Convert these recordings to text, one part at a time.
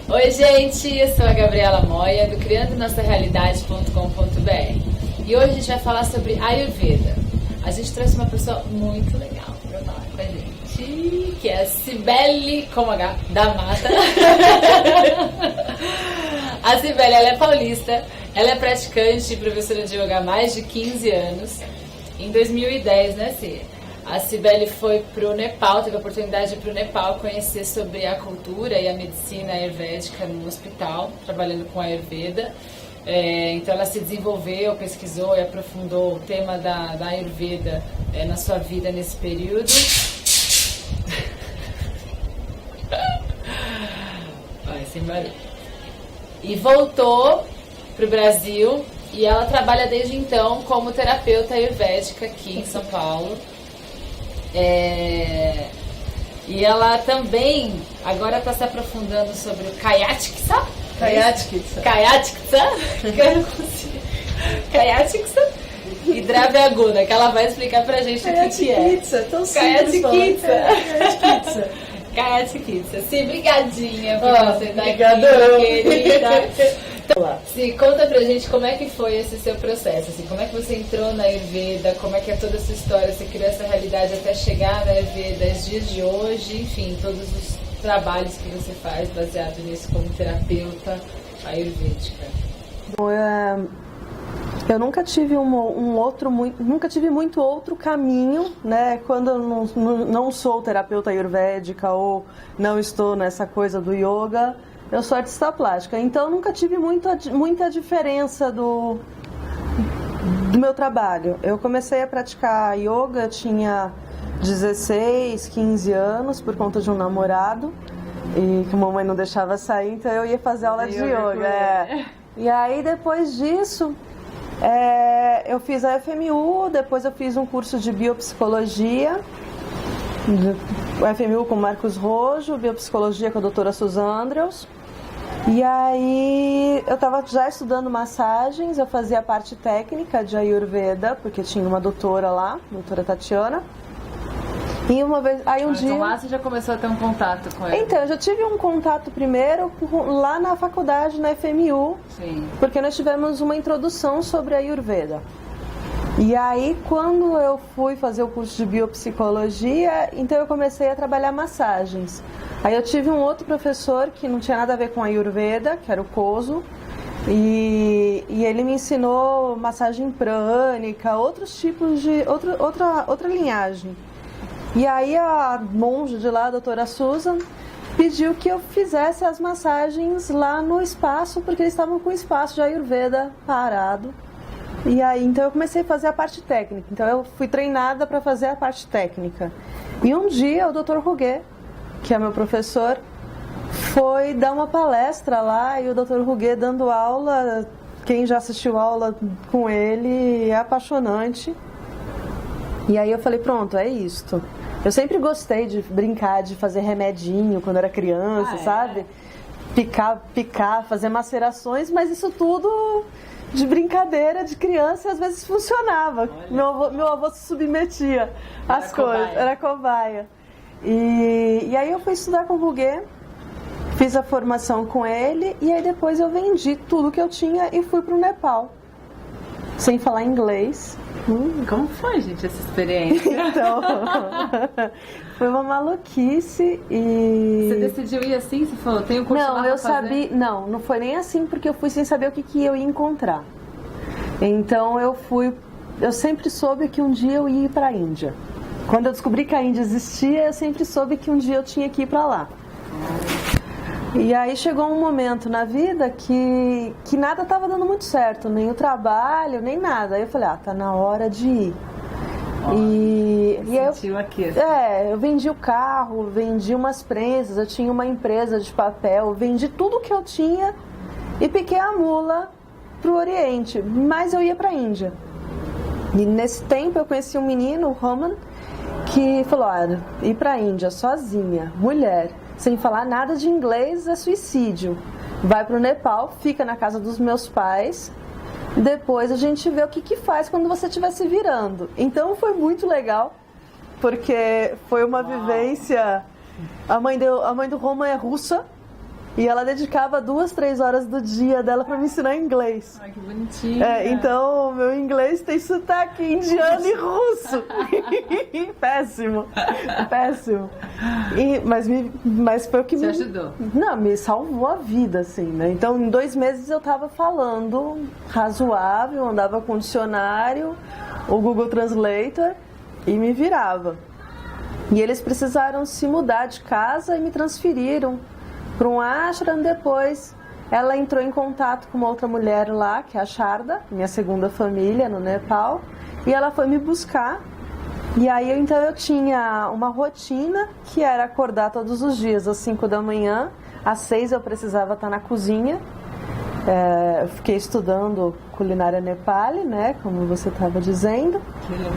Oi, gente, eu sou a Gabriela Moia, do criandonossarealidade.com.br e hoje a gente vai falar sobre Ayurveda. A gente trouxe uma pessoa muito legal para falar com a gente, que é a Cibele com H, da Mata. A Cibele, ela é paulista, ela é praticante e professora de yoga há mais de 15 anos. Em 2010, né, Cia? A Cibele foi para o Nepal, teve a oportunidade de ir para o Nepal conhecer sobre a cultura e a medicina ayurvédica no hospital, trabalhando com Ayurveda. Então ela se desenvolveu, pesquisou e aprofundou o tema da Ayurveda na sua vida nesse período. Vai, sem barulho. E voltou para o Brasil e ela trabalha desde então como terapeuta ayurvédica aqui em São Paulo. E ela também agora está se aprofundando sobre o Kayatiksa. Kayatiksa e Dravyaguna, que ela vai explicar pra gente o que é. Kayatiksa. Sim, brigadinha por você estar aqui, querida. Então, Sim, conta pra gente como é que foi esse seu processo, assim, como é que você entrou na Ayurveda, como é que é toda essa história, você criou essa realidade até chegar na Ayurveda, os dias de hoje, enfim, todos os trabalhos que você faz baseado nisso como terapeuta ayurvédica. Bom, eu nunca tive nunca tive muito outro caminho, né? Quando eu não sou terapeuta ayurvédica ou não estou nessa coisa do yoga, eu sou artista plástica. Então nunca tive muita diferença do meu trabalho. Eu comecei a praticar yoga, eu tinha 16, 15 anos por conta de um namorado e que a mamãe não deixava sair, então eu ia fazer aula de yoga. E aí depois disso eu fiz a FMU, depois eu fiz um curso de biopsicologia, o FMU com Marcos Rojo, biopsicologia com a doutora Susan Andrews. E aí eu estava já estudando massagens, eu fazia a parte técnica de Ayurveda, porque tinha uma doutora lá, doutora Tatiana. E uma vez, aí um dia... Então lá você já começou a ter um contato com ela? Então, eu já tive um contato primeiro lá na faculdade, na FMU. Sim. Porque nós tivemos uma introdução sobre a Ayurveda. E aí, quando eu fui fazer o curso de biopsicologia, então eu comecei a trabalhar massagens. Aí eu tive um outro professor que não tinha nada a ver com a Ayurveda, que era o Koso. E ele me ensinou massagem prânica, outros tipos de... outra linhagem. E aí a monja de lá, a doutora Susan, pediu que eu fizesse as massagens lá no espaço, porque eles estavam com o espaço de Ayurveda parado. E aí, então eu comecei a fazer a parte técnica. Então eu fui treinada para fazer a parte técnica. E um dia o Dr. Ruguet, que é meu professor, foi dar uma palestra lá e o Dr. Ruguet dando aula, quem já assistiu aula com ele, é apaixonante. E aí eu falei, pronto, é isto. Eu sempre gostei de brincar, de fazer remedinho quando era criança, sabe? Picar, fazer macerações, mas isso tudo de brincadeira, de criança, e às vezes funcionava. Meu avô se submetia às coisas, era cobaia. E aí eu fui estudar com o Ruguet, fiz a formação com ele, e aí depois eu vendi tudo que eu tinha e fui pro Nepal, sem falar inglês. Como foi, gente, essa experiência? Então, foi uma maluquice e... Você decidiu ir assim? Você falou, tem um curso lá pra fazer? Não foi nem assim, porque eu fui sem saber o que eu ia encontrar. Então eu sempre soube que um dia eu ia ir para a Índia. Quando eu descobri que a Índia existia, eu sempre soube que um dia eu tinha que ir para lá. E aí chegou um momento na vida que nada estava dando muito certo, nem o trabalho, nem nada. Aí eu falei, tá na hora de ir. E eu vendi o carro, vendi umas prensas, eu tinha uma empresa de papel, vendi tudo que eu tinha e piquei a mula pro Oriente, mas eu ia pra Índia. E nesse tempo eu conheci um menino, o Roman, que falou, ir pra Índia sozinha, mulher, sem falar nada de inglês, é suicídio. Vai pro Nepal, fica na casa dos meus pais, depois a gente vê o que faz quando você estiver se virando. Então foi muito legal, porque foi uma vivência. A mãe do Roman é russa, E ela dedicava 2, 3 horas do dia dela para me ensinar inglês. Ai, que bonitinho. Então, meu inglês tem sotaque indiano e russo. Péssimo. Mas foi o que Você ajudou? Não, me salvou a vida, assim, né? Então, em 2 meses eu tava falando razoável, andava com o dicionário, o Google Translator e me virava. E eles precisaram se mudar de casa e me transferiram para um ashram. Depois ela entrou em contato com uma outra mulher lá, que é a Sharda, minha segunda família no Nepal, e ela foi me buscar. E aí então eu tinha uma rotina que era acordar todos os dias às 5 da manhã, às 6 eu precisava estar na cozinha. Eu fiquei estudando culinária nepali, né, como você estava dizendo. Que legal.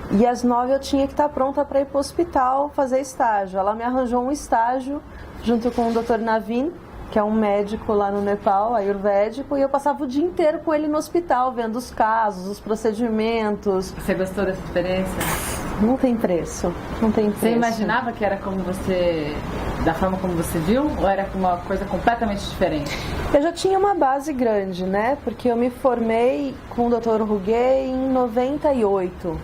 E às 9 eu tinha que estar pronta para ir para o hospital fazer estágio. Ela me arranjou um estágio junto com o Dr. Navin, que é um médico lá no Nepal, ayurvédico, e eu passava o dia inteiro com ele no hospital, vendo os casos, os procedimentos. Você gostou dessa experiência? Não tem preço. Você imaginava que era como você, da forma como você viu, ou era uma coisa completamente diferente? Eu já tinha uma base grande, né? Porque eu me formei com o Dr. Ruguei em 98.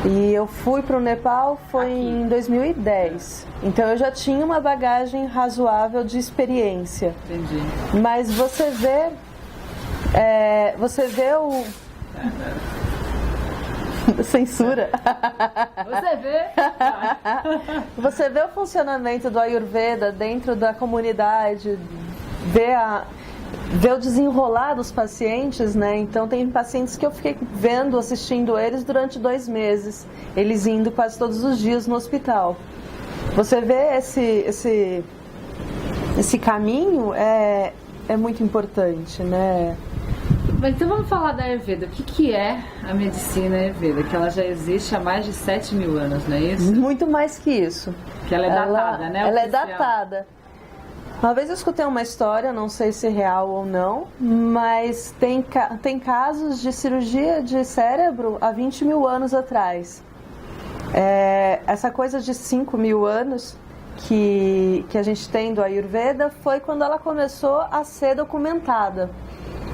E eu fui para o Nepal em 2010. Então eu já tinha uma bagagem razoável de experiência. Entendi. Mas você vê o... Censura. Você vê o funcionamento do Ayurveda dentro da comunidade, vê o desenrolar dos pacientes, né? Então tem pacientes que eu fiquei assistindo eles durante 2 meses, eles indo quase todos os dias no hospital. Você vê esse caminho é muito importante, né? Mas então vamos falar da Ayurveda. O que é a medicina Ayurveda? Que ela já existe há mais de 7.000 anos, não é isso? Muito mais que isso. Que ela é datada, né? Ela é datada. Uma vez eu escutei uma história, não sei se é real ou não, mas tem casos de cirurgia de cérebro há 20.000 anos atrás. Essa coisa de 5.000 anos que a gente tem do Ayurveda foi quando ela começou a ser documentada.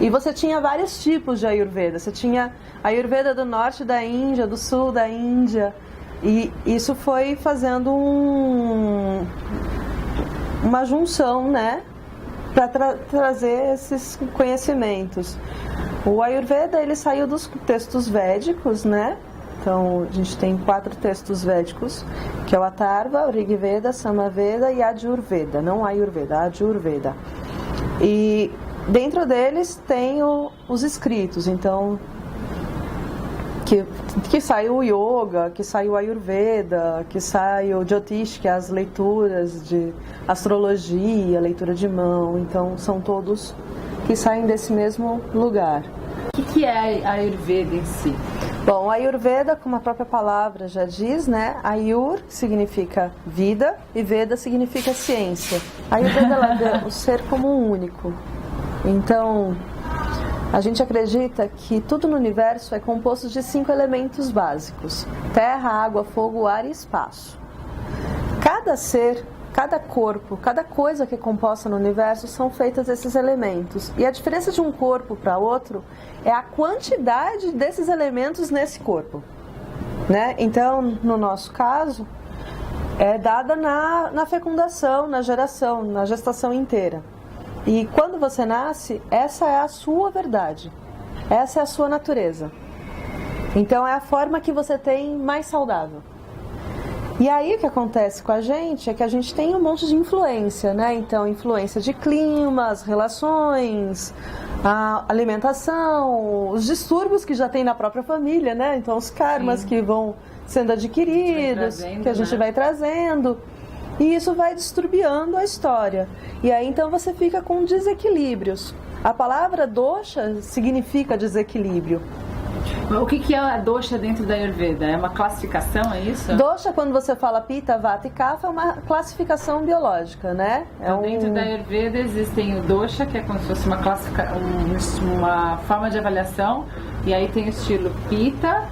E você tinha vários tipos de Ayurveda. Você tinha Ayurveda do norte da Índia, do sul da Índia. E isso foi fazendo uma junção, né, para trazer esses conhecimentos. O Ayurveda, ele saiu dos textos védicos, né? Então, a gente tem 4 textos védicos, que é o Atharva, o Rigveda, Samaveda e Ajurveda. Não Ayurveda, Ajurveda. E dentro deles tem os escritos, então que sai o Yoga, que sai o Ayurveda, que sai o Jyotish, que é as leituras de astrologia, leitura de mão, então são todos que saem desse mesmo lugar. O que é a Ayurveda em si? Bom, a Ayurveda, como a própria palavra já diz, né? Ayur significa vida e Veda significa ciência. A Ayurveda ela vê o ser como um único. Então, a gente acredita que tudo no universo é composto de 5 elementos básicos: terra, água, fogo, ar e espaço. Cada ser, cada corpo, cada coisa que é composta no universo são feitas desses elementos. E a diferença de um corpo para outro é a quantidade desses elementos nesse corpo, né? Então, no nosso caso, é dada na fecundação, na geração, na gestação inteira. E quando você nasce, essa é a sua verdade, essa é a sua natureza. Então é a forma que você tem mais saudável. E aí o que acontece com a gente é que a gente tem um monte de influência, né? Então influência de clima, as relações, a alimentação, os distúrbios que já tem na própria família, né? Então os karmas Sim. que vão sendo adquiridos, que a gente vai trazendo. E isso vai disturbiando a história. E aí então você fica com desequilíbrios. A palavra dosha significa desequilíbrio. O que é a dosha dentro da Ayurveda? É uma classificação, é isso? Dosha, quando você fala Pitta, Vata e Kapha, é uma classificação biológica, né? Então, dentro da Ayurveda existem o dosha, que é como se fosse uma forma de avaliação. E aí tem o estilo Pitta,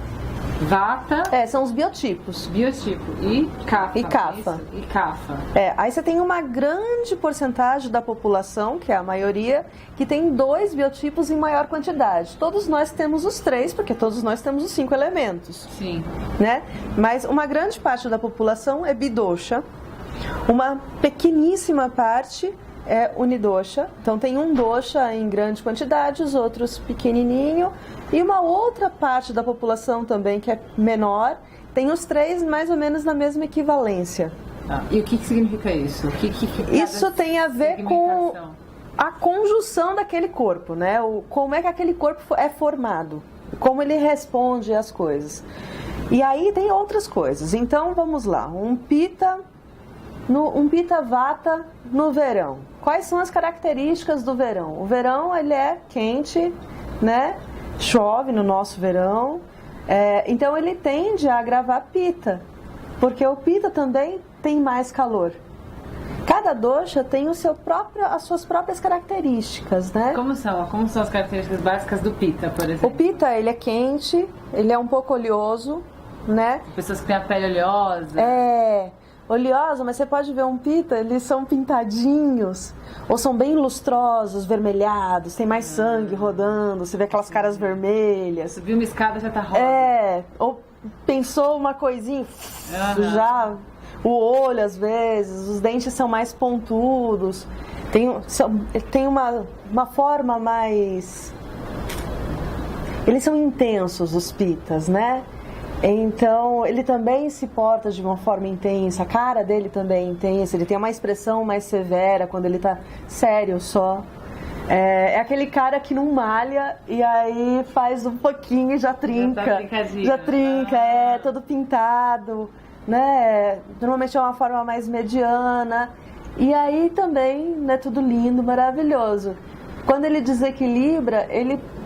Vata. São os biotipos. Biotipo. E Kapha. E Kapha. E Kapha. Aí você tem uma grande porcentagem da população, que é a maioria, que tem 2 biotipos em maior quantidade. Todos nós temos os 3, porque todos nós temos os 5 elementos. Sim. Né? Mas uma grande parte da população é bidosha, uma pequeníssima parte é unidosha. Então tem um dosha em grande quantidade, os outros pequenininho. E uma outra parte da população também, que é menor, tem os 3 mais ou menos na mesma equivalência. E o que significa isso? Isso tem a ver com a conjunção daquele corpo, né? Como é que aquele corpo é formado, como ele responde às coisas. E aí tem outras coisas. Então vamos lá, um Pitta Vata no verão. Quais são as características do verão? O verão, ele é quente, né? Chove no nosso verão, então ele tende a agravar Pitta, porque o Pitta também tem mais calor. Cada dosha tem as suas próprias características, né? Como são as características básicas do Pitta, por exemplo? O Pitta, ele é quente, ele é um pouco oleoso, né? Pessoas que têm a pele oleosa. Oleosa, mas você pode ver um Pitta, eles são pintadinhos, ou são bem lustrosos, vermelhados, tem mais sangue rodando, você vê aquelas caras vermelhas. Subiu uma escada, já tá rosa. Ou pensou uma coisinha, já o olho às vezes, os dentes são mais pontudos, tem uma forma mais... Eles são intensos, os Pittas, né? Então, ele também se porta de uma forma intensa, a cara dele também é intensa, ele tem uma expressão mais severa quando ele tá sério só. É aquele cara que não malha e aí faz um pouquinho e já trinca. Já trinca, todo pintado, né? Normalmente é uma forma mais mediana. E aí também, né, tudo lindo, maravilhoso. Quando ele desequilibra,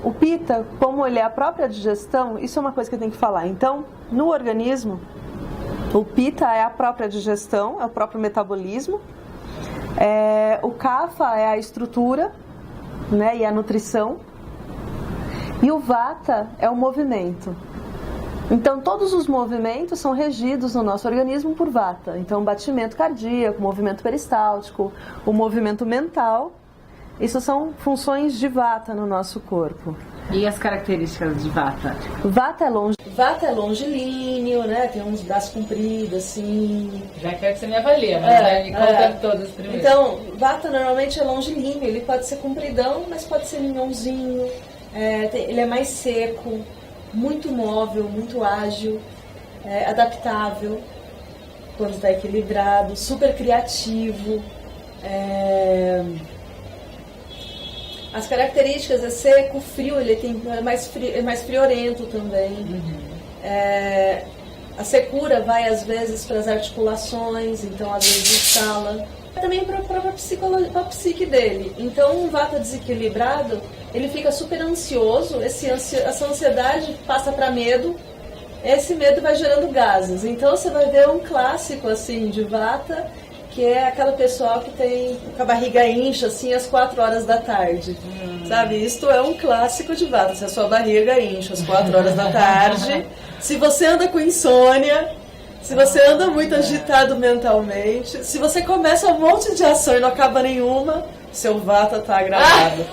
o Pitta, como ele é a própria digestão, isso é uma coisa que eu tenho que falar. Então, no organismo, o Pitta é a própria digestão, é o próprio metabolismo. O Kapha é a estrutura, né, e a nutrição. E o Vata é o movimento. Então, todos os movimentos são regidos no nosso organismo por Vata. Então, batimento cardíaco, movimento peristáltico, o movimento mental. Isso são funções de Vata no nosso corpo. E as características de Vata? Vata é longilíneo, né? Tem uns braços compridos, assim. Já quero que você me avalie, mas vai me contando todas primeiro. Então, Vata normalmente é longilíneo. Ele pode ser compridão, mas pode ser minhãozinho. Ele é mais seco, muito móvel, muito ágil, adaptável, quando está equilibrado, super criativo. As características é seco, frio, ele é mais friorento também. A secura vai às vezes para as articulações, então às vezes instala. Também para a psique dele. Então um Vata desequilibrado, ele fica super ansioso, essa ansiedade passa para medo, esse medo vai gerando gases. Então você vai ver um clássico assim de Vata, que é aquela pessoa que tem a barriga incha assim às 4 horas da tarde, sabe? Isto é um clássico de Vata. Se a sua barriga incha às 4 horas da tarde, se você anda com insônia, se você anda muito agitado mentalmente, se você começa um monte de ação e não acaba nenhuma, seu Vata está agravado.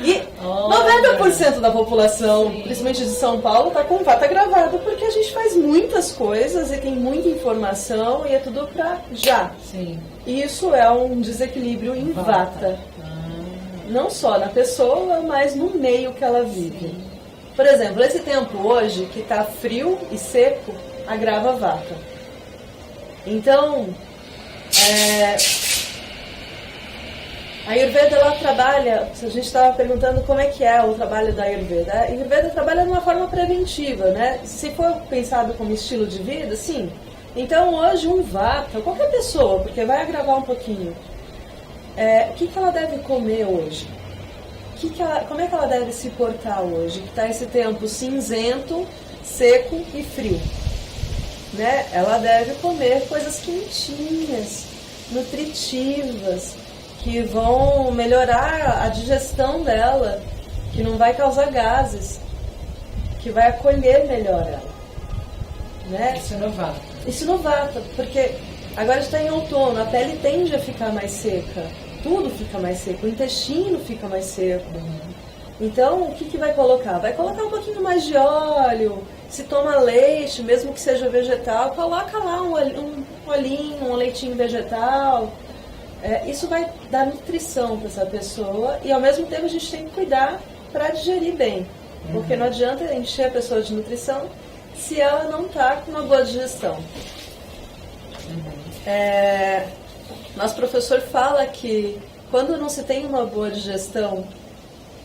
E 90% da população, principalmente de São Paulo, está com Vata agravado, porque a gente faz muitas coisas e tem muita informação e é tudo pra já. Sim. E isso é um desequilíbrio em Vata. Não só na pessoa, mas no meio que ela vive. Por exemplo, esse tempo hoje, que está frio e seco, agrava Vata. Então, a Ayurveda, ela trabalha, a gente estava perguntando como é que é o trabalho da Ayurveda. A Ayurveda trabalha de uma forma preventiva, né? Se for pensado como estilo de vida, sim. Então hoje um Vata, qualquer pessoa, porque vai agravar um pouquinho, o que ela deve comer hoje? Como é que ela deve se portar hoje? Que está esse tempo cinzento, seco e frio. Né? Ela deve comer coisas quentinhas, nutritivas, que vão melhorar a digestão dela, que não vai causar gases. que vai acolher melhor ela. Né? Isso no vata. Isso no vata, porque agora está em outono, a pele tende a ficar mais seca, tudo fica mais seco, o intestino fica mais seco. Então, o que vai colocar? Vai colocar um pouquinho mais de óleo, se toma leite, mesmo que seja vegetal, coloca lá um olhinho, um leitinho vegetal. Isso vai dar nutrição para essa pessoa e ao mesmo tempo a gente tem que cuidar para digerir bem. Porque não adianta encher a pessoa de nutrição se ela não está com uma boa digestão. Nosso professor fala que quando não se tem uma boa digestão,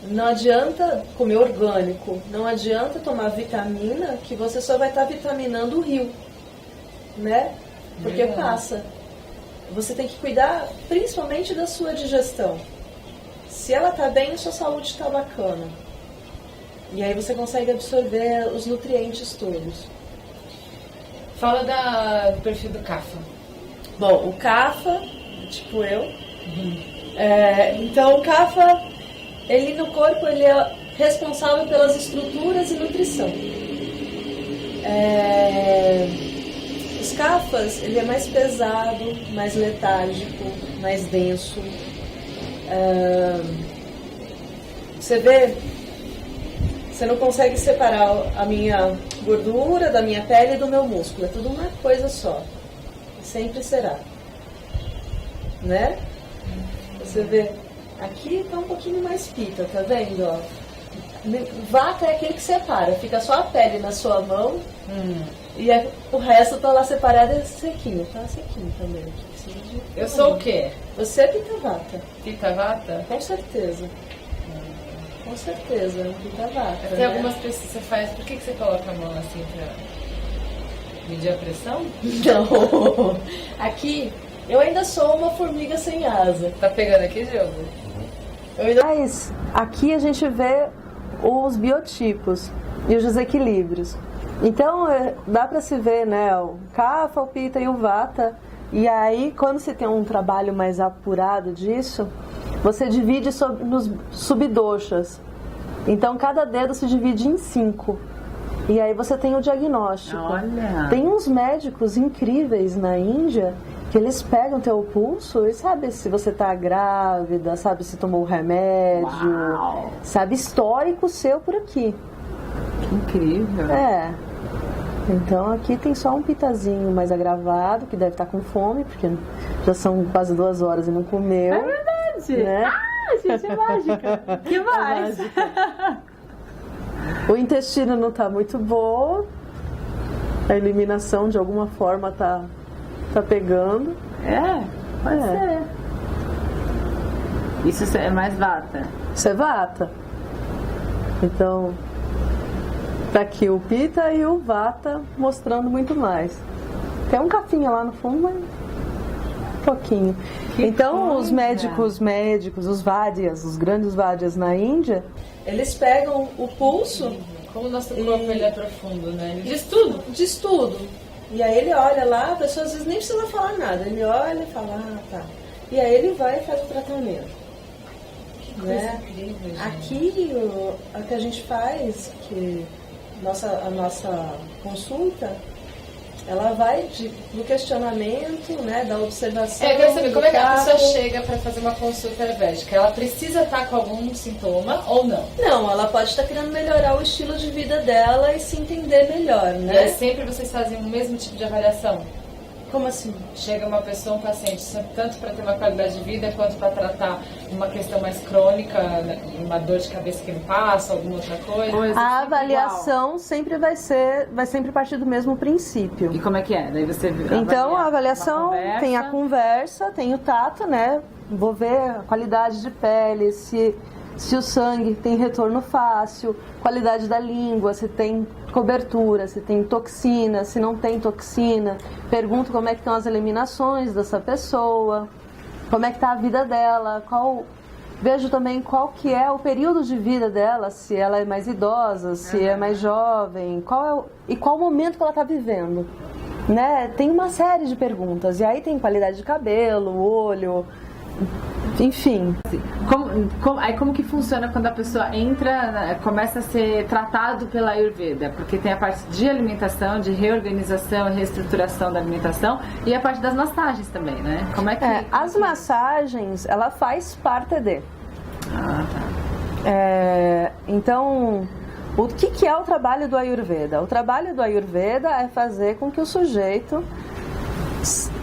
não adianta comer orgânico, não adianta tomar vitamina, que você só vai estar vitaminando o rio, né? Porque passa. Você tem que cuidar principalmente da sua digestão. Se ela está bem, a sua saúde está bacana. E aí você consegue absorver os nutrientes todos. Fala do perfil do Kapha. Bom, o Kapha, tipo eu. Então o Kapha, ele no corpo, ele é responsável pelas estruturas e nutrição. Os Kaphas, ele é mais pesado, mais letárgico, mais denso. Você vê, você não consegue separar a minha gordura da minha pele e do meu músculo. É tudo uma coisa só. Sempre será. Né? Você vê, aqui está um pouquinho mais pita, tá vendo? Ó? Vata é aquele que separa, fica só a pele na sua mão e o resto tá lá separado e sequinho. Tá sequinho também. Eu sou o quê? Você é Pitta Vata. Pitta Vata? Com certeza. Com certeza, Pitta Vata. Tem algumas pessoas que você faz, por que você coloca a mão assim pra medir a pressão? Não. Aqui, eu ainda sou uma formiga sem asa. Tá pegando aqui, Diogo? Mas aqui a gente vê os biotipos e os desequilíbrios. Então dá para se ver, né, o Kapha, o Pitta e o Vata. E aí quando você tem um trabalho mais apurado disso, você divide nos subdoshas. Então cada dedo se divide em 5. E aí você tem o diagnóstico. Olha. Tem uns médicos incríveis na Índia que eles pegam teu pulso e sabe se você tá grávida, sabe se tomou remédio, Uau. sabe histórico seu por aqui. Que incrível. Então aqui tem só um pitazinho mais agravado, que deve estar com fome, porque já são quase 2 horas e não comeu. É verdade. Né? Gente, é mágica. Que mais? O intestino não tá muito bom. A eliminação de alguma forma tá pegando. Pode ser. Isso é mais Vata. Isso é Vata. Então, tá aqui o Pitta e o Vata mostrando muito mais. Tem um cafinha lá no fundo, mas pouquinho. Então, coisa. os médicos, os Vádias, os grandes Vádias na Índia, eles pegam o pulso. Como o nosso corpo ele é profundo, né? Ele diz tudo. Diz tudo. E aí ele olha lá, a pessoa às vezes nem precisa falar nada. Ele olha e fala, tá. E aí ele vai e faz o tratamento. Que coisa incrível, gente. Aqui, o que a gente faz, que a nossa consulta, ela vai do questionamento, né, da observação. Eu quero saber como é que a caso. pessoa chega para fazer uma consulta ayurvédica. Ela precisa estar com algum sintoma ou não? Não, ela pode estar querendo melhorar o estilo de vida dela e se entender melhor, E né? sempre vocês fazem o mesmo tipo de avaliação? Como assim? Chega uma pessoa, um paciente, tanto para ter uma qualidade de vida quanto para tratar uma questão mais crônica, uma dor de cabeça que não passa, alguma outra coisa. A avaliação sempre vai sempre partir do mesmo princípio. E como é que é? Daí você Então, a avaliação uma tem a conversa, tem o tato, né? Vou ver a qualidade de pele, se o sangue tem retorno fácil, qualidade da língua, se tem cobertura, se tem toxina, se não tem toxina. Pergunto como é que estão as eliminações dessa pessoa, como é que está a vida dela, vejo também qual que é o período de vida dela, se ela é mais idosa, se é mais jovem, qual o momento que ela está vivendo. Né? Tem uma série de perguntas, e aí tem qualidade de cabelo, olho, enfim. Como que funciona quando a pessoa entra, começa a ser tratado pela Ayurveda? Porque tem a parte de alimentação, de reorganização e reestruturação da alimentação e a parte das massagens também, né? Como é que... As massagens, ela faz parte de. Ah, tá. Então, o que é o trabalho do Ayurveda? O trabalho do Ayurveda é fazer com que o sujeito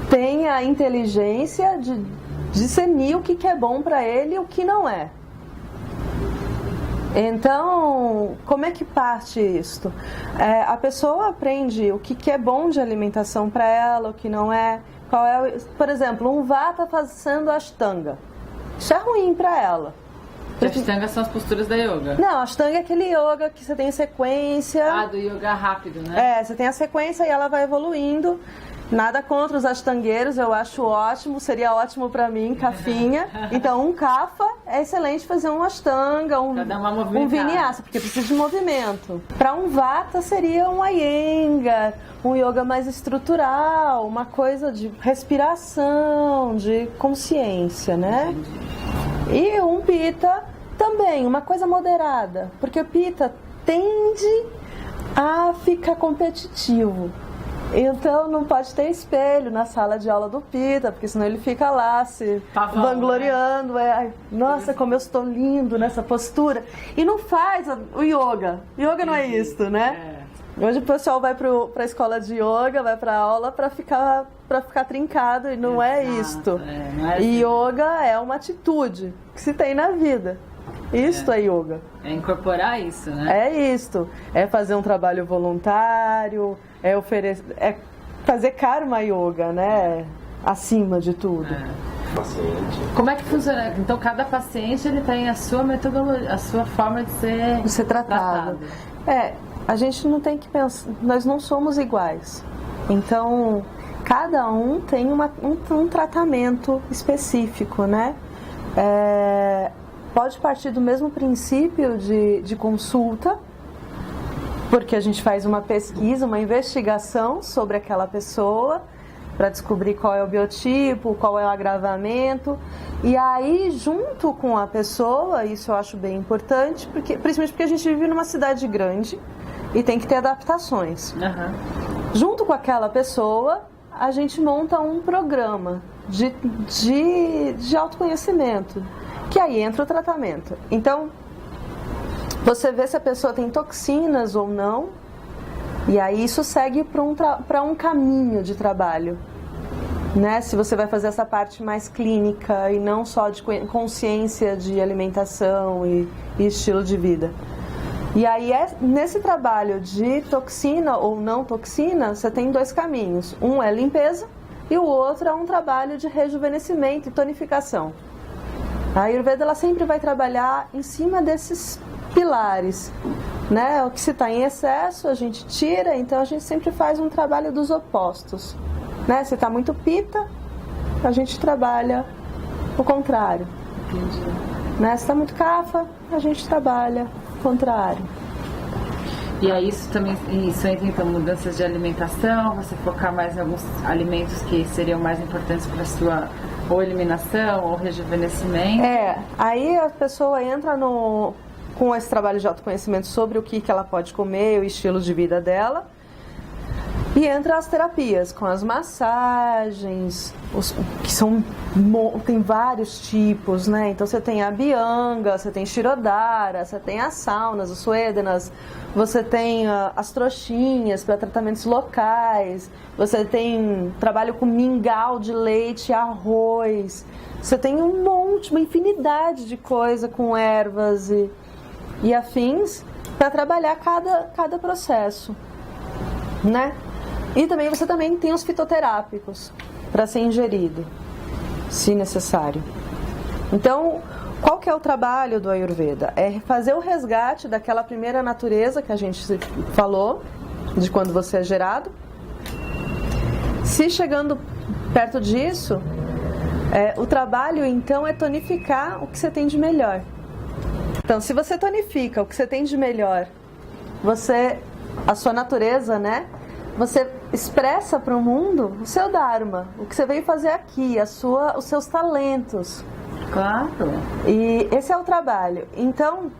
tenha a inteligência de discernir o que é bom para ele e o que não é. Então, como é que parte isto? A pessoa aprende o que é bom de alimentação para ela, o que não é. Por exemplo, um Vata fazendo Ashtanga. Isso é ruim para ela. Ashtanga são as posturas da yoga. Não, Ashtanga é aquele yoga que você tem sequência. Do yoga rápido, né? Você tem a sequência e ela vai evoluindo. Nada contra os ashtangueiros, eu acho ótimo, seria ótimo pra mim, kafinha. Então, um kafa é excelente fazer um ashtanga, um vinyasa, porque precisa de movimento. Para um vata seria um iyengar, um yoga mais estrutural, uma coisa de respiração, de consciência, né? E um pita também, uma coisa moderada, porque o pita tende a ficar competitivo. Então não pode ter espelho na sala de aula do pita, porque senão ele fica lá se vangloriando, nossa, como eu estou lindo nessa postura. E não faz o yoga. Yoga não é isso, né? Hoje o pessoal vai para a escola de yoga, vai para aula para ficar trincado, e não é isto. Não é assim. Yoga é uma atitude que se tem na vida. Isto é yoga. É incorporar isso, né? É isto. É fazer um trabalho voluntário, é fazer karma yoga, né? Acima de tudo. Paciente. Como é que funciona? Então, cada paciente ele tem a sua metodologia, a sua forma de ser tratado. A gente não tem que pensar, nós não somos iguais. Então, cada um tem um tratamento específico, né? Pode partir do mesmo princípio de consulta, porque a gente faz uma pesquisa, uma investigação sobre aquela pessoa, para descobrir qual é o biotipo, qual é o agravamento. E aí, junto com a pessoa, isso eu acho bem importante, principalmente porque a gente vive numa cidade grande e tem que ter adaptações. Junto com aquela pessoa, a gente monta um programa de autoconhecimento, que aí entra o tratamento. Então, você vê se a pessoa tem toxinas ou não, e aí isso segue para um caminho de trabalho, né? Se você vai fazer essa parte mais clínica e não só de consciência de alimentação e estilo de vida. E aí, nesse trabalho de toxina ou não toxina, você tem dois caminhos. Um é limpeza e o outro é um trabalho de rejuvenescimento e tonificação. A Ayurveda ela sempre vai trabalhar em cima desses pilares, né? O que se está em excesso a gente tira, então a gente sempre faz um trabalho dos opostos, né? Se está muito pita, a gente trabalha o contrário. Né? Se está muito kapha, a gente trabalha o contrário. E aí isso entra então mudanças de alimentação, você focar mais em alguns alimentos que seriam mais importantes para a sua ou eliminação ou rejuvenescimento. Aí a pessoa entra com esse trabalho de autoconhecimento sobre o que ela pode comer, o estilo de vida dela, e entra as terapias, com as massagens, tem vários tipos, né? Então você tem a Abhyanga, você tem Shirodhara, você tem as saunas, os Swedanas, você tem as trouxinhas para tratamentos locais, você tem trabalho com mingau de leite, arroz, você tem uma infinidade de coisa com ervas e afins para trabalhar cada processo, né? E você também tem os fitoterápicos para ser ingerido, se necessário. Então, qual que é o trabalho do Ayurveda? É fazer o resgate daquela primeira natureza que a gente falou, de quando você é gerado. Se chegando perto disso, o trabalho então é tonificar o que você tem de melhor. Então, se você tonifica o que você tem de melhor, a sua natureza, né? Você expressa para o mundo o seu Dharma, o que você veio fazer aqui, os seus talentos. Claro. E esse é o trabalho. Então,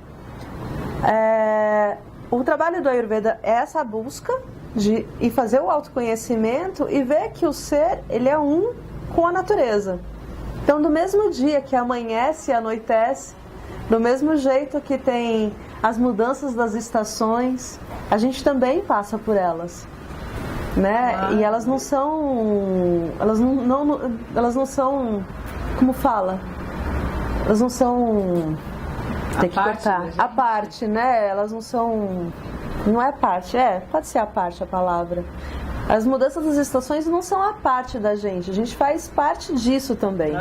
o trabalho do Ayurveda é essa busca de ir fazer o autoconhecimento e ver que o ser, ele é um com a natureza. Então, do mesmo dia que amanhece e anoitece, do mesmo jeito que tem as mudanças das estações, a gente também passa por elas, né? E elas não são, elas não são, como fala? Elas não são, tem que cortar, a parte, né? Elas não são, não é parte, pode ser a parte a palavra. As mudanças das estações não são a parte da gente, a gente faz parte disso também.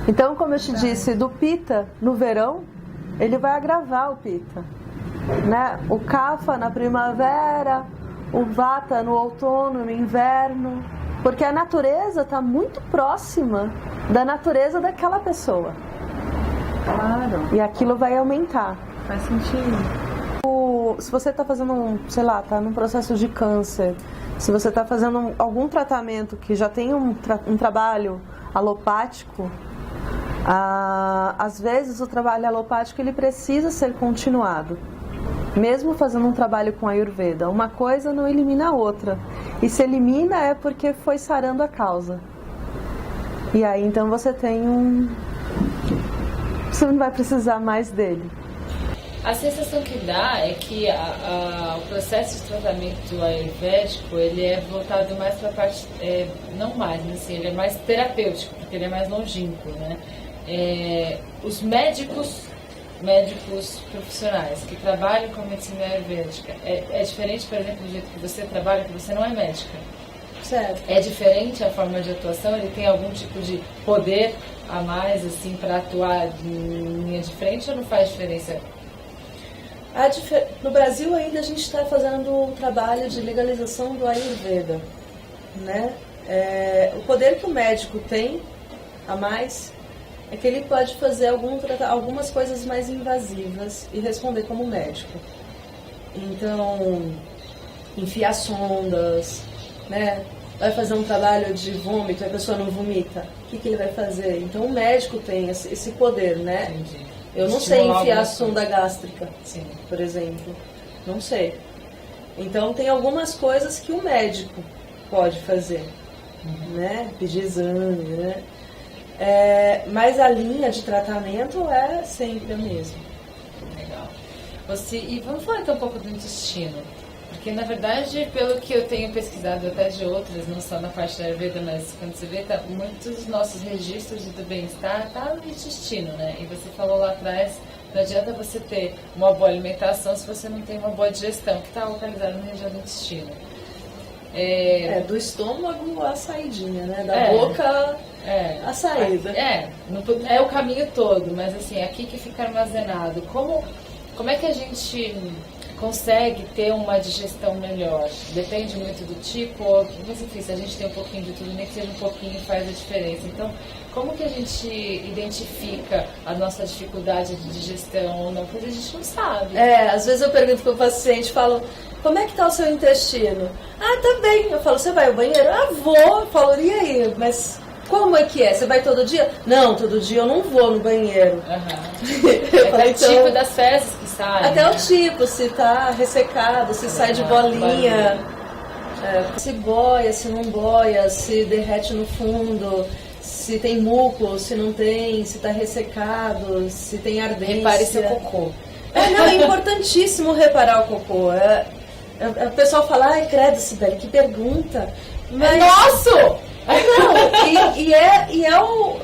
Então, como eu te disse, do Pitta no verão, ele vai agravar o Pitta, né? O Kapha na primavera, o Vata no outono, no inverno, porque a natureza está muito próxima da natureza daquela pessoa. Claro. E aquilo vai aumentar. Faz sentido. Se você está fazendo está num processo de câncer, se você está fazendo algum tratamento que já tem um trabalho alopático, às vezes o trabalho alopático ele precisa ser continuado, mesmo fazendo um trabalho com Ayurveda. Uma coisa não elimina a outra, e se elimina é porque foi sarando a causa. E aí então você não vai precisar mais dele. A sensação que dá é que o processo de tratamento ayurvédico, ele é voltado mais para a parte, não mais, mas assim, ele é mais terapêutico, porque ele é mais longínquo, né? Os médicos profissionais que trabalham com a medicina ayurvédica, é diferente, por exemplo, do jeito que você trabalha, que você não é médica. Certo. É diferente a forma de atuação? Ele tem algum tipo de poder a mais, assim, para atuar em linha de frente, ou não faz diferença? No Brasil ainda a gente está fazendo um trabalho de legalização do Ayurveda, né? O poder que o médico tem a mais é que ele pode fazer algumas coisas mais invasivas e responder como médico. Então, enfiar sondas, né? Vai fazer um trabalho de vômito e a pessoa não vomita, o que ele vai fazer? Então o médico tem esse poder, né? Entendi. Eu não sei enfiar a sonda gástrica, por exemplo. Não sei. Então tem algumas coisas que o médico pode fazer, né? Pedir exame, né? Mas a linha de tratamento é sempre a mesma. Legal. E vamos falar então um pouco do intestino. Porque, na verdade, pelo que eu tenho pesquisado até de outras, não só na parte da Ayurveda, mas quando você vê, muitos dos nossos registros do bem-estar tá no intestino, né? E você falou lá atrás, não adianta você ter uma boa alimentação se você não tem uma boa digestão, que está localizada na região do intestino. Do estômago a saidinha, né? Da boca a saída. É o caminho todo, mas assim, aqui que fica armazenado. Como é que a gente consegue ter uma digestão melhor? Depende muito do tipo, mas enfim, se a gente tem um pouquinho de tudo, nem que seja um pouquinho, faz a diferença. Então, como que a gente identifica a nossa dificuldade de digestão ou não? Porque a gente não sabe. Às vezes eu pergunto para o paciente, falo, como é que tá o seu intestino? Tá bem. Eu falo, você vai ao banheiro? Vou. Eu falo, e aí? Mas como é que é? Você vai todo dia? Não, todo dia eu não vou no banheiro. Até o tipo das fezes que saem. Até o tipo, se tá ressecado, se sai de bolinha, se boia, se não boia, se derrete no fundo, se tem muco, se não tem, se tá ressecado, se tem ardência. Repare seu cocô. É importantíssimo reparar o cocô. O pessoal fala, ai credo, Sibeli, que pergunta. Mas... É nosso!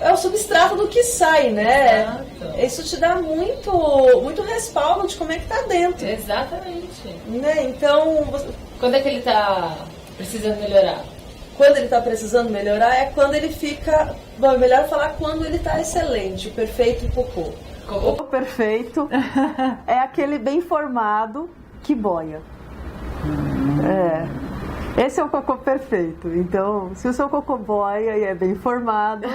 É o substrato do que sai, né? Exato. Isso te dá muito respaldo de como é que tá dentro. Exatamente. Né? Então, quando é que ele tá precisando melhorar? Quando ele tá precisando melhorar é quando ele fica... Bom, é melhor falar quando ele tá excelente, o perfeito cocô. O perfeito é aquele bem formado que boia. Esse é o cocô perfeito. Então, se o seu cocô boia e é bem formado,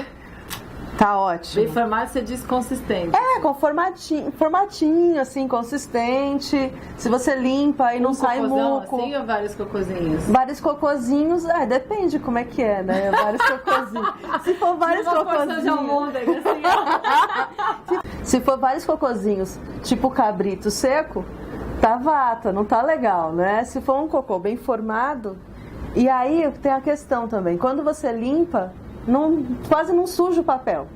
Tá ótimo. Bem formado, você diz consistente. É, com formatinho, assim, consistente. Se você limpa e não sai muco. Assim, ou vários cocôzinhos? Vários cocôzinhos, depende como é que é, né? Vários cocôzinhos. Se for vários cocôzinhos. Se for vários cocôzinhos, tipo cabrito seco, tá vata, não tá legal, né? Se for um cocô bem formado, e aí tem a questão também, quando você limpa, quase não suja o papel.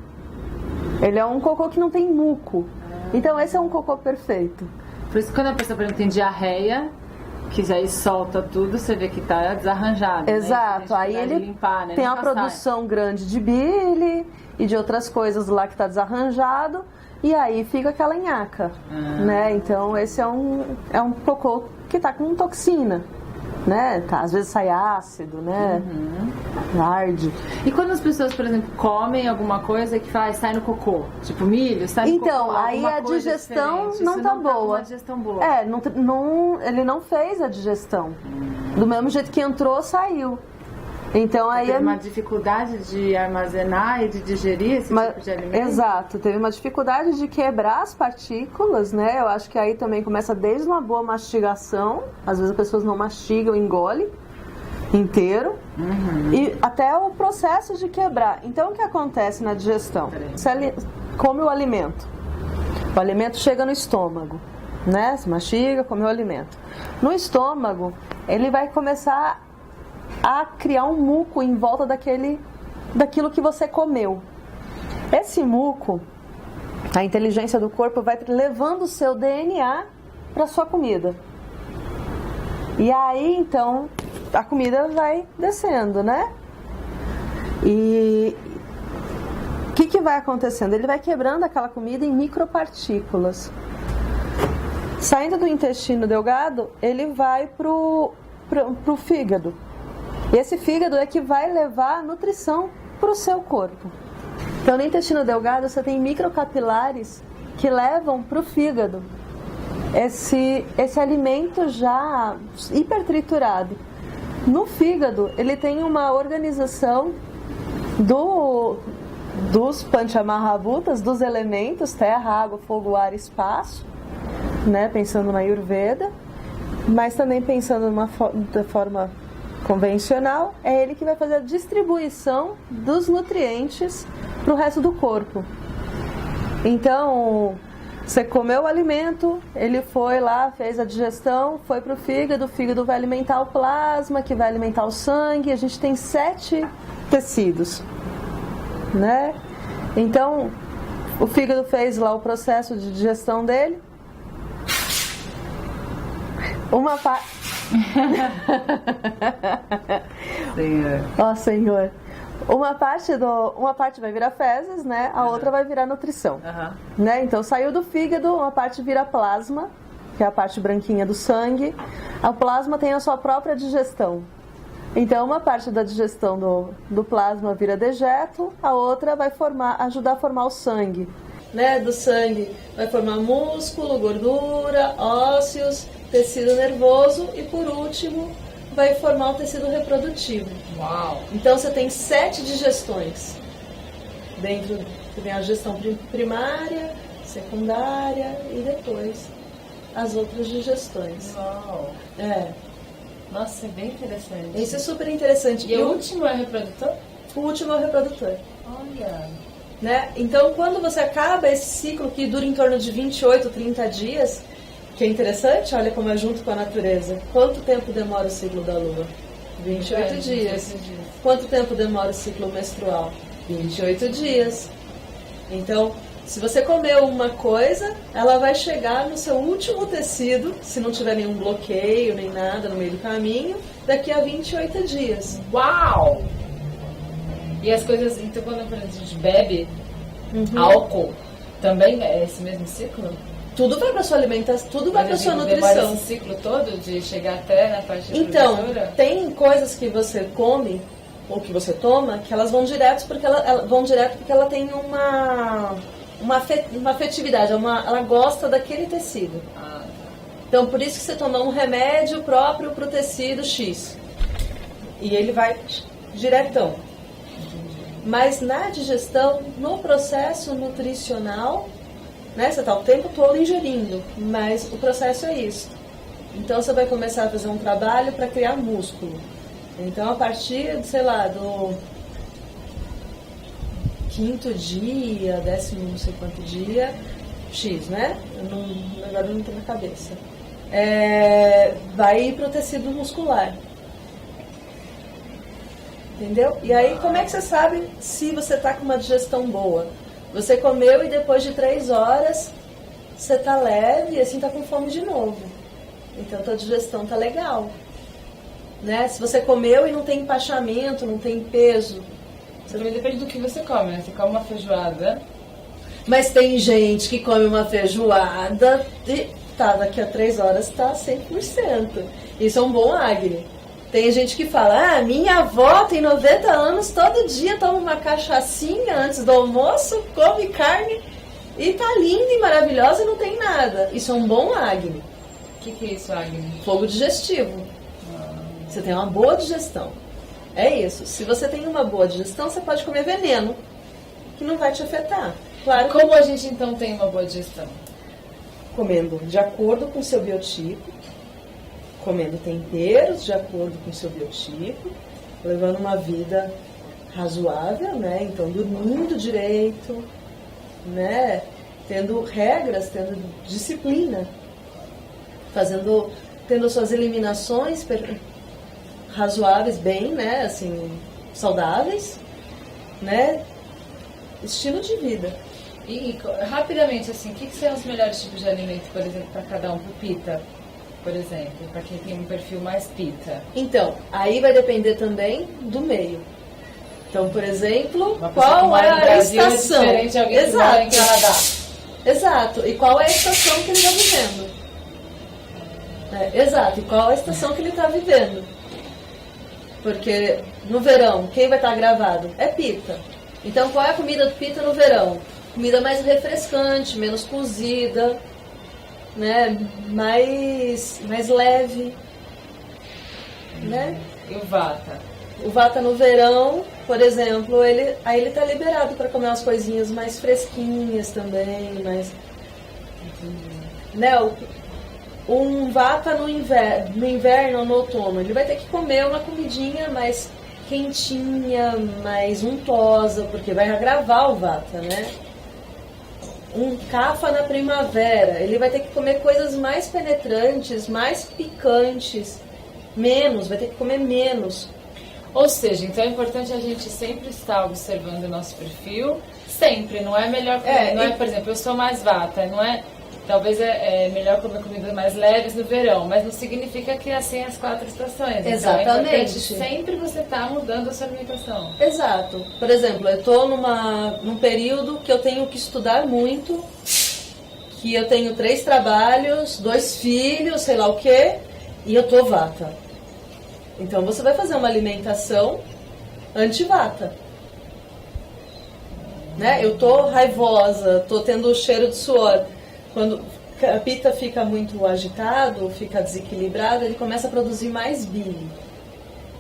Ele é um cocô que não tem muco. Então esse é um cocô perfeito. Por isso que quando a pessoa, por exemplo, tem diarreia, que aí solta tudo, você vê que tá desarranjado. Exato, né? Aí ele limpar, né? tem Nunca uma produção grande de bile e de outras coisas lá que tá desarranjado. E aí fica aquela nhaca, né? Então esse é um cocô que tá com toxina, né? Às vezes sai ácido, né? Arde. E quando as pessoas, por exemplo, comem alguma coisa que sai no cocô, tipo milho, sai no cocô, então, aí a digestão não tá boa. Uma digestão boa. Ele não fez a digestão. Do mesmo jeito que entrou, saiu. Então aí teve uma dificuldade de armazenar e de digerir esse tipo de alimento? Exato, teve uma dificuldade de quebrar as partículas, né? Eu acho que aí também começa desde uma boa mastigação. Às vezes as pessoas não mastigam, engolem inteiro. E até o processo de quebrar. Então o que acontece na digestão? Você come o alimento chega no estômago, né? Você mastiga, come o alimento. No estômago, ele vai começar a criar um muco em volta daquilo que você comeu. Esse muco, a inteligência do corpo vai levando o seu DNA para sua comida. E aí, então, a comida vai descendo, né? E o que vai acontecendo? Ele vai quebrando aquela comida em micropartículas. Saindo do intestino delgado, ele vai pro fígado. E esse fígado é que vai levar a nutrição para o seu corpo. Então, no intestino delgado, você tem microcapilares que levam para o fígado esse alimento já hipertriturado. No fígado, ele tem uma organização dos Panchamahabhutas, dos elementos, terra, água, fogo, ar, espaço, né? Pensando na Ayurveda, mas também pensando da forma convencional, é ele que vai fazer a distribuição dos nutrientes para o resto do corpo. Então, você comeu o alimento, ele foi lá, fez a digestão, foi para o fígado vai alimentar o plasma, que vai alimentar o sangue. A gente tem 7 tecidos, né? Então, o fígado fez lá o processo de digestão dele. Uma parte... Senhor. Ó, Senhor. Uma parte vai virar fezes, né? A outra vai virar nutrição. Né? Então, saiu do fígado, uma parte vira plasma, que é a parte branquinha do sangue. O plasma tem a sua própria digestão. Então, uma parte da digestão do plasma vira dejeto, a outra vai ajudar a formar o sangue. Né? Do sangue vai formar músculo, gordura, ósseos, tecido nervoso e, por último, vai formar o tecido reprodutivo. Uau! Então você tem 7 digestões. Dentro tem a digestão primária, secundária e depois as outras digestões. Uau! Nossa, é bem interessante. Isso é super interessante. E o último é o reprodutor? O último é o reprodutor. Olha! Né? Então, quando você acaba esse ciclo que dura em torno de 28, 30 dias, que é interessante, olha como é junto com a natureza. Quanto tempo demora o ciclo da lua? 28 dias. Quanto tempo demora o ciclo menstrual? 28 dias. Então, se você comeu uma coisa, ela vai chegar no seu último tecido, se não tiver nenhum bloqueio, nem nada no meio do caminho, daqui a 28 dias. Uau! E as coisas, então quando a gente bebe álcool, também é esse mesmo ciclo? Tudo vai para sua alimentação, tudo vai para sua nutrição. Demora esse ciclo todo de chegar até na parte de Então, produtora? tem coisas que você come ou que você toma que elas vão direto porque ela tem uma afetividade, ela gosta daquele tecido. Então, por isso que você toma um remédio próprio para o tecido X. E ele vai diretão. Mas na digestão, no processo nutricional, né, você está o tempo todo ingerindo, mas o processo é isso. Então você vai começar a fazer um trabalho para criar músculo. Então a partir, sei lá, do 5º dia, 10º não sei quanto dia, X, né? Agora eu não tenho na cabeça. Vai ir para o tecido muscular. Entendeu? E aí, como é que você sabe se você está com uma digestão boa? Você comeu e depois de 3 horas você está leve e assim está com fome de novo. Então, a tua digestão está legal. Né? Se você comeu e não tem empachamento, não tem peso. Também depende do que você come, né? Você come uma feijoada. Mas tem gente que come uma feijoada e daqui a 3 horas está 100%. Isso é um bom Agni. Tem gente que fala, minha avó tem 90 anos, todo dia toma uma cachaçinha antes do almoço, come carne e tá linda e maravilhosa e não tem nada. Isso é um bom Agni. O que é isso, Agni? Fogo digestivo. Você tem uma boa digestão. É isso. Se você tem uma boa digestão, você pode comer veneno, que não vai te afetar. Claro. Como a gente então tem uma boa digestão? Comendo de acordo com o seu biotipo, comendo temperos de acordo com o seu biotipo, levando uma vida razoável, né? Então, dormindo direito, né? Tendo regras, tendo disciplina, tendo suas eliminações razoáveis, bem, né? Assim, saudáveis, né? Estilo de vida. E rapidamente, assim, o que são os melhores tipos de alimento, por exemplo, para cada um? Pro pita, por exemplo, para quem tem um perfil mais pita. Então, aí vai depender também do meio. Então, por exemplo, qual é a estação? É diferente de alguém que mora em Canadá. Exato. E qual é a estação que ele está vivendo? Exato. E qual é a estação que ele está vivendo? Porque no verão, quem vai estar gravado? É pita. Então, qual é a comida do pita no verão? Comida mais refrescante, menos cozida, né? Mais leve, né? E o vata? O vata no verão, por exemplo, ele tá liberado para comer umas coisinhas mais fresquinhas também, né? Um vata no inverno ou no outono, ele vai ter que comer uma comidinha mais quentinha, mais untosa, porque vai agravar o vata, né? Um kapha na primavera, ele vai ter que comer coisas mais penetrantes, mais picantes, vai ter que comer menos. Ou seja, então é importante a gente sempre estar observando o nosso perfil, sempre, não é melhor, por exemplo, eu sou mais vata, não é, talvez é melhor comer comidas mais leves no verão, mas não significa que é assim as 4 estações. Exatamente. Então é importante sempre você estar mudando a sua alimentação. Exato. Por exemplo, eu estou num período que eu tenho que estudar muito, que eu tenho 3 trabalhos, 2 filhos, sei lá o quê, e eu tô vata. Então você vai fazer uma alimentação anti-vata. Né? Eu tô raivosa, tô tendo cheiro de suor. Quando a pita fica muito agitado, fica desequilibrado, ele começa a produzir mais bile.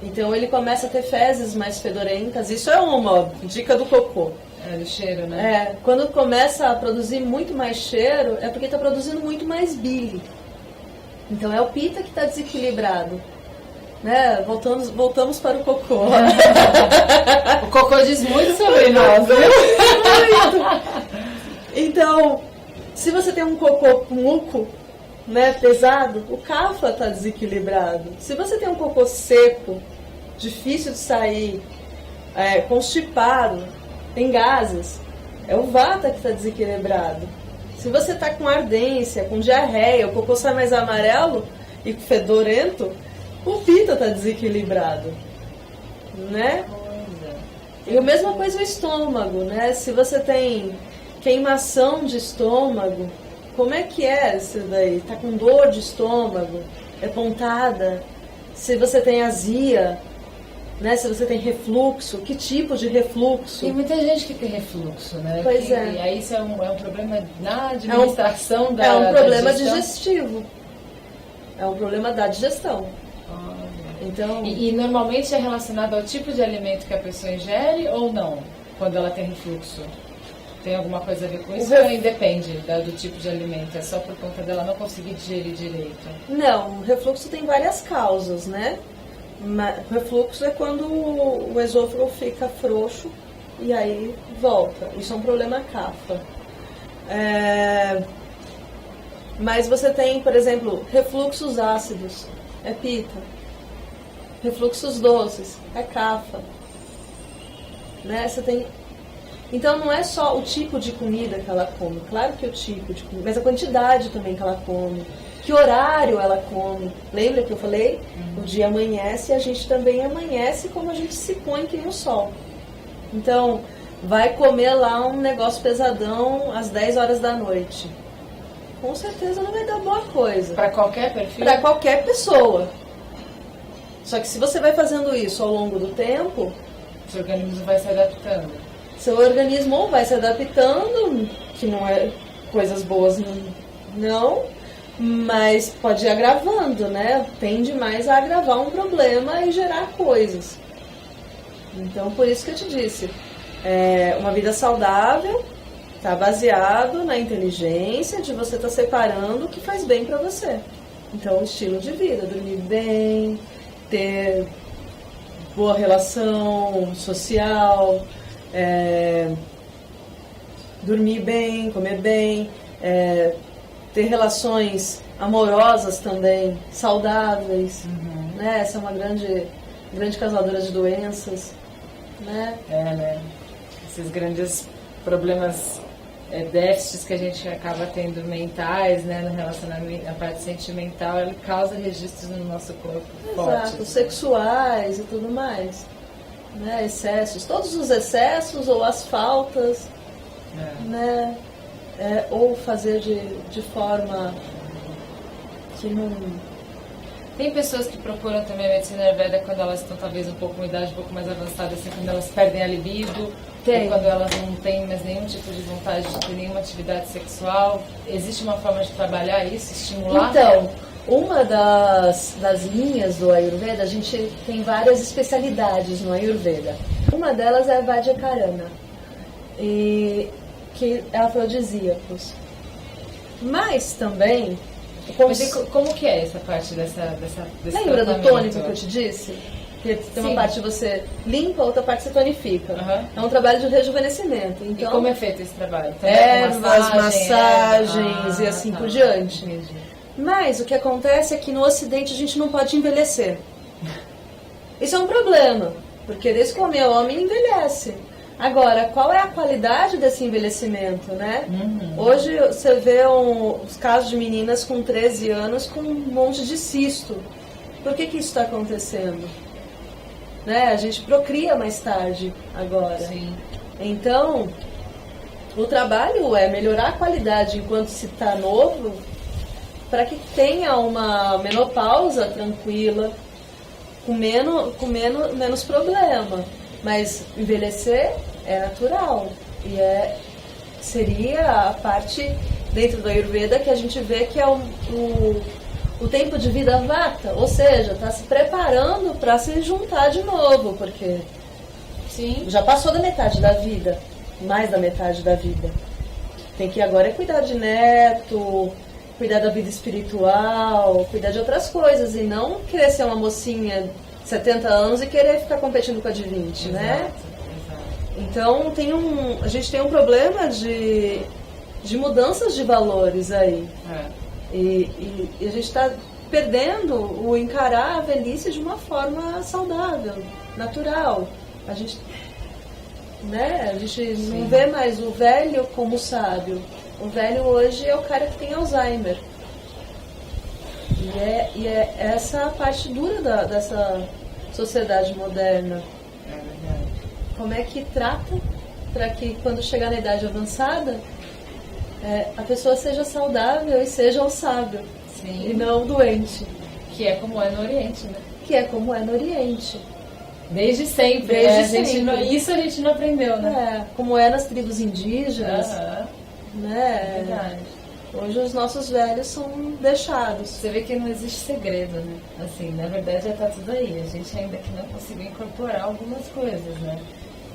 Então ele começa a ter fezes mais fedorentas. Isso é uma dica do cocô. Do cheiro, né? Quando começa a produzir muito mais cheiro, é porque está produzindo muito mais bile. Então é o pita que está desequilibrado. Né? Voltamos para o cocô. O cocô diz muito sobre nós, viu? Então, se você tem um cocô muco, né, pesado, o kapha está desequilibrado. Se você tem um cocô seco, difícil de sair, constipado, tem gases, é o vata que está desequilibrado. Se você está com ardência, com diarreia, o cocô sai mais amarelo e fedorento, o pita está desequilibrado, né? E a mesma coisa o estômago, né? Se você tem queimação de estômago, como é que é isso daí? Tá com dor de estômago? É pontada? Se você tem azia, né? Se você tem refluxo, que tipo de refluxo? Tem muita gente que tem refluxo, né? Pois E aí isso é um problema na administração É um problema digestão. digestivo. É um problema da digestão. Então... E normalmente é relacionado ao tipo de alimento que a pessoa ingere ou não? quando ela tem refluxo? Tem alguma coisa a ver com isso ou independe do tipo de alimento? É só por conta dela não conseguir digerir direito? Não, o refluxo tem várias causas, né? O refluxo é quando o esôfago fica frouxo e aí volta. Isso é um problema CAFA. Mas você tem, por exemplo, refluxos ácidos, é pita. Refluxos doces, é CAFA. Né? Você tem... Então não é só o tipo de comida que ela come, claro que é o tipo de comida, mas a quantidade também que ela come, que horário ela come. Lembra que eu falei? O dia amanhece e a gente também amanhece como a gente se põe aqui no sol. Então, vai comer lá um negócio pesadão às 10 horas da noite. Com certeza não vai dar boa coisa. Para qualquer perfil? Para qualquer pessoa. Só que se você vai fazendo isso ao longo do tempo, seu organismo vai se adaptando. Seu organismo ou vai se adaptando, que não é coisas boas, não, mas pode ir agravando, né? Tende mais a agravar um problema e gerar coisas. Então, por isso que eu te disse, uma vida saudável está baseado na inteligência de você estar separando o que faz bem para você. Então, estilo de vida, dormir bem, ter boa relação social, dormir bem, comer bem, ter relações amorosas também, saudáveis, né? Essa é uma grande causadora de doenças, né? Né? Esses grandes problemas, déficits que a gente acaba tendo mentais, né, no relacionamento, a parte sentimental, ele causa registros no nosso corpo fortes. Exato, sexuais e tudo mais. Né, excessos, todos os excessos ou as faltas, né, ou fazer de forma que não... Tem pessoas que procuram também a medicina ayurveda quando elas estão talvez um pouco com idade um pouco mais avançada, assim, quando elas perdem a libido, ou quando elas não têm mais nenhum tipo de vontade de ter nenhuma atividade sexual. Existe uma forma de trabalhar isso, estimular? Então, uma das linhas do Ayurveda, a gente tem várias especialidades no Ayurveda. Uma delas é a Vajrakarana, que é afrodisíacos. Mas também... Como que é essa parte desse Lembra do tratamento? tônico que eu te disse? Que tem uma parte que você limpa, outra parte você tonifica. É um trabalho de rejuvenescimento. Então, e como é feito esse trabalho? Ervas, massagens e assim por diante. Entendi. Mas o que acontece é que no Ocidente a gente não pode envelhecer. Isso é um problema, porque desde que o homem envelhece. Agora, qual é a qualidade desse envelhecimento, né? Hoje você vê os casos de meninas com 13 anos com um monte de cisto. Por que isso está acontecendo? Né? A gente procria mais tarde agora. Sim. Então, o trabalho é melhorar a qualidade enquanto se está novo, para que tenha uma menopausa tranquila, com menos problema. Mas envelhecer é natural e seria a parte dentro do Ayurveda que a gente vê que é o tempo de vida vata, ou seja, está se preparando para se juntar de novo, porque já passou da metade da vida, mais da metade da vida. Tem que agora cuidar de neto, cuidar da vida espiritual, cuidar de outras coisas e não querer ser uma mocinha 70 anos e querer ficar competindo com a de 20, né? Então a gente tem um problema de mudanças de valores aí. E a gente está perdendo o encarar a velhice de uma forma saudável, natural. A gente não vê mais o velho como sábio. O velho hoje é o cara que tem Alzheimer. E é essa a parte dura dessa sociedade moderna. Como é que trata para que quando chegar na idade avançada a pessoa seja saudável e seja o sábio. Sim. E não doente. Que é como é no Oriente, né? Que é como é no Oriente. Desde sempre. Isso a gente não aprendeu, né? Como é nas tribos indígenas. Né? É verdade. Hoje os nossos velhos são deixados. Você vê que não existe segredo, né? Assim, na verdade já tá tudo aí. A gente ainda que não conseguiu incorporar algumas coisas, né?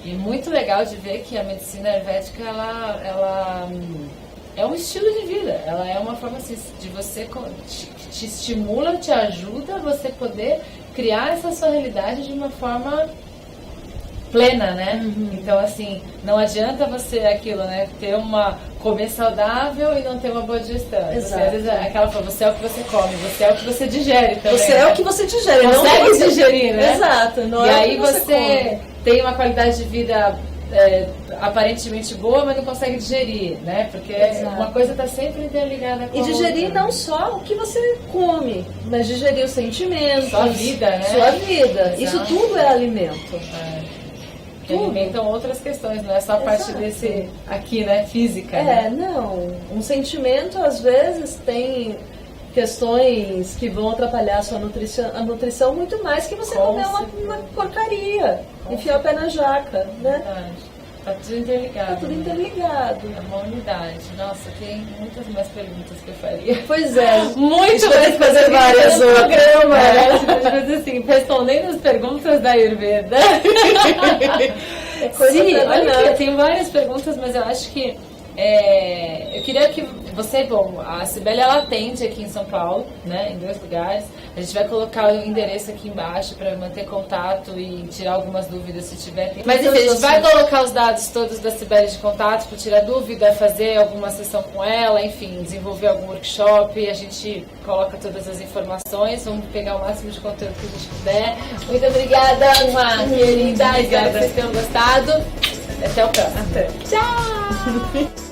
E muito legal de ver que a medicina ayurvédica, ela é um estilo de vida. Ela é uma forma assim, de você, te estimula, te ajuda a você poder criar essa sua realidade de uma forma plena, né? Então, assim, não adianta você comer saudável e não ter uma boa digestão. Exato. Você, às vezes, aquela fala, você é o que você come, você é o que você digere também. Você é o que você digere, não consegue você digerir, né? Exato. Não e é aí o que você tem uma qualidade de vida aparentemente boa, mas não consegue digerir, né? Porque uma coisa está sempre interligada com E digerir outra. não só o que você come, mas digerir os sentimentos. Sua vida, né? Sua vida. Exato. Isso tudo é alimento. Que alimentam outras questões, não é só a parte desse aqui, né? Física. né? Não. Um sentimento, às vezes, tem questões que vão atrapalhar a nutrição muito mais que você Com comer certeza. uma porcaria. Enfiar o pé na jaca, né? Verdade. Tá tudo interligado. Tá tudo né? interligado. É uma unidade. Nossa, tem muitas mais perguntas que eu faria. Pois é. Muito Vai mais fazer várias no outras. programa, né? Mas assim, respondendo as perguntas da Ayurveda. É coisa Sim, pra olha danar. aqui, eu tenho várias perguntas, mas eu acho que eu queria que você, a Cibele, ela atende aqui em São Paulo, né, em 2 lugares. A gente vai colocar o endereço aqui embaixo para manter contato e tirar algumas dúvidas se tiver. Mas enfim, a gente vai colocar os dados todos da Cibele de contato para tirar dúvida, fazer alguma sessão com ela, enfim, desenvolver algum workshop. A gente coloca todas as informações, vamos pegar o máximo de conteúdo que a gente puder. Muito obrigada, uma querida. Espero que vocês tenham gostado. Até o próximo. Até. Tchau!